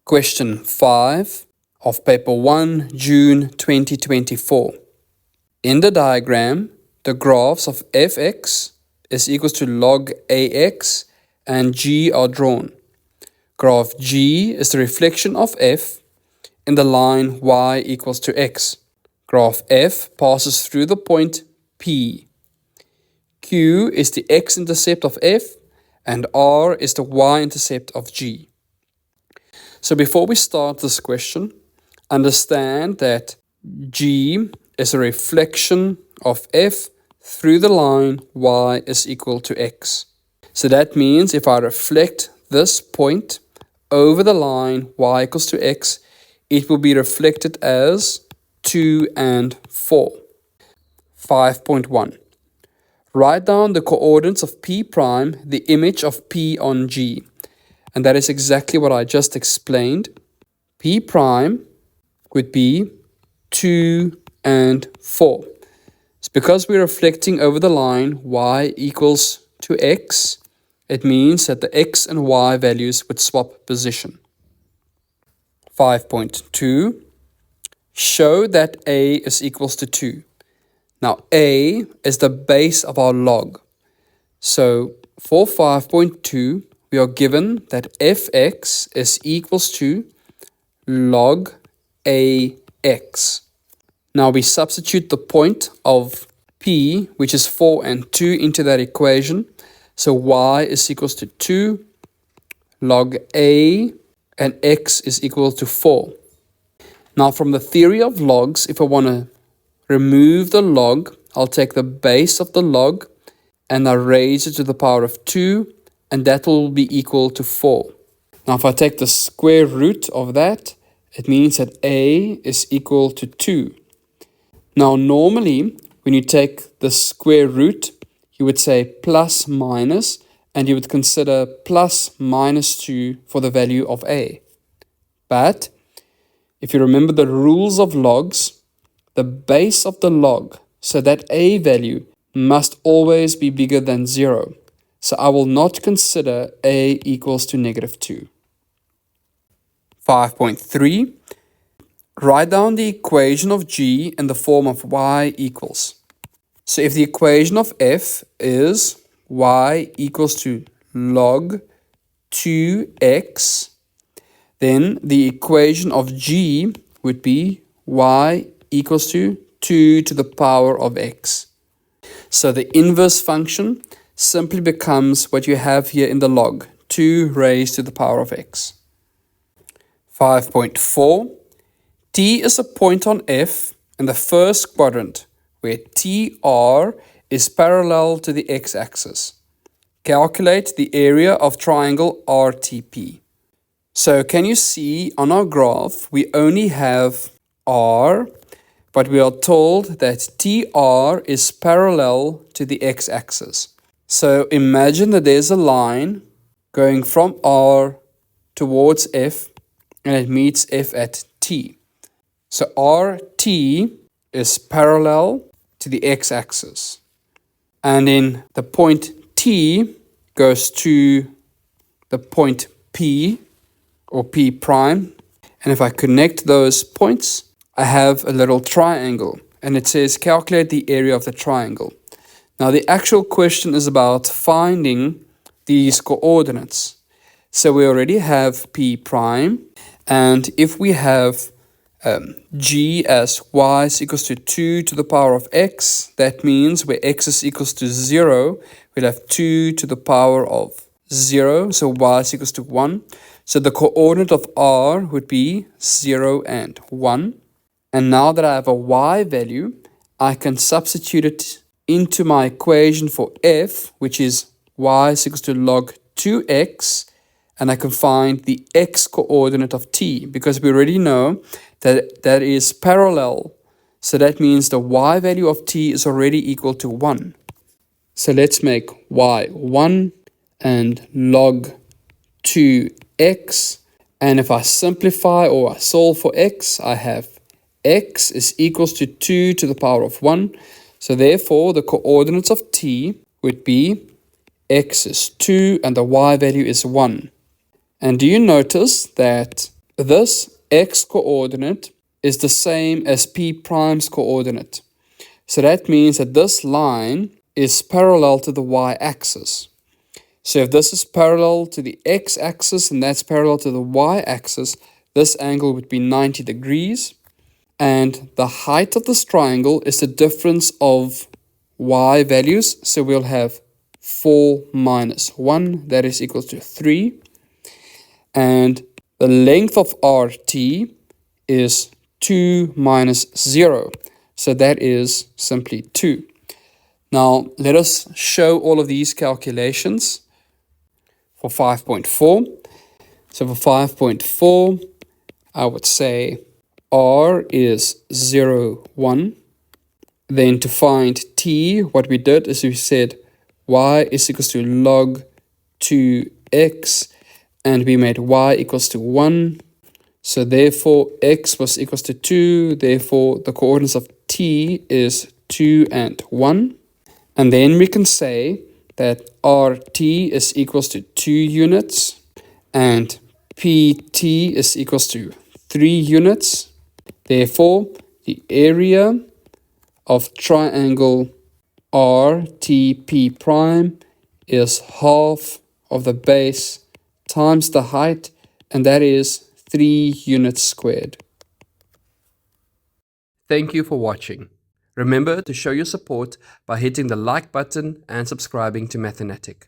Question 5 of paper 1, June 2024. In the diagram, the graphs of fx is equals to log ax and g are drawn. Graph g is the reflection of f in the line y equals to x. Graph f passes through the point P. Q is the x-intercept of f and r is the y-intercept of g. So before we start this question, understand that g is a reflection of f through the line y is equal to x. So that means if I reflect this point over the line y equals to x, it will be reflected as 2 and 4. 5.1. Write down the coordinates of P prime, the image of P on G. And that is exactly what I just explained. P prime would be 2 and 4. It's because we're reflecting over the line y equals to x, it means that the x and y values would swap position. 5.2. Show that a is equals to 2. Now a is the base of our log. So for 5.2, we are given that fx is equals to log ax. Now we substitute the point of p, which is 4 and 2, into that equation. So y is equals to 2 log a and x is equal to 4. Now from the theory of logs, if I want to remove the log, I'll take the base of the log and I raise it to the power of 2, and that will be equal to 4. Now if I take the square root of that, it means that a is equal to 2. Now normally, when you take the square root, you would say plus minus, and you would consider plus minus 2 for the value of a. But if you remember the rules of logs, the base of the log, so that a value must always be bigger than 0. So I will not consider a equals to -2. 5.3. Write down the equation of g in the form of y equals. So if the equation of f is y equals to log 2x, then the equation of g would be y equals to 2 to the power of x. So the inverse function simply becomes what you have here in the log, 2 raised to the power of x. 5.4. T is a point on f in the first quadrant where TR is parallel to the x-axis. Calculate the area of triangle RTP. So can you see on our graph we only have R, but we are told that TR is parallel to the x-axis. So imagine that there's a line going from R towards F and it meets F at T. So RT is parallel to the x-axis. And then the point T goes to the point P or P prime. And if I connect those points, I have a little triangle. And it says calculate the area of the triangle. Now the actual question is about finding these coordinates. So we already have P prime. And if we have g as y is equals to 2 to the power of x, that means where x is equals to 0, we'll have 2 to the power of 0, so y is equals to 1. So the coordinate of r would be 0 and 1. And now that I have a y value, I can substitute it into my equation for f, which is y is equals to log 2x, and I can find the x coordinate of t, because we already know that that is parallel. So that means the y value of t is already equal to 1. So let's make y 1 and log 2x. And if I simplify or I solve for x, I have x is equals to 2 to the power of 1. So therefore, the coordinates of t would be x is 2 and the y value is 1. And do you notice that This x coordinate is the same as p prime's coordinate. So that means that this line is parallel to the y-axis. So if this is parallel to the x-axis and that's parallel to the y-axis, this angle would be 90 degrees. And the height of this triangle is the difference of y values. So we'll have 4 minus 1, that is equal to 3. And the length of RT is 2 minus 0. So that is simply 2. Now, let us show all of these calculations for 5.4. So for 5.4, I would say R is 0, 1. Then to find T, what we did is we said y is equals to log 2x, and we made y equals to 1. So therefore x was equals to 2, therefore the coordinates of t is 2 and 1. And then we can say that RT is equals to 2 units and PT is equals to 3 units. Therefore, the area of triangle RTP prime is half of the base times the height, and that is 3 units squared. Thank you for watching. Remember to show your support by hitting the like button and subscribing to Mathenatic.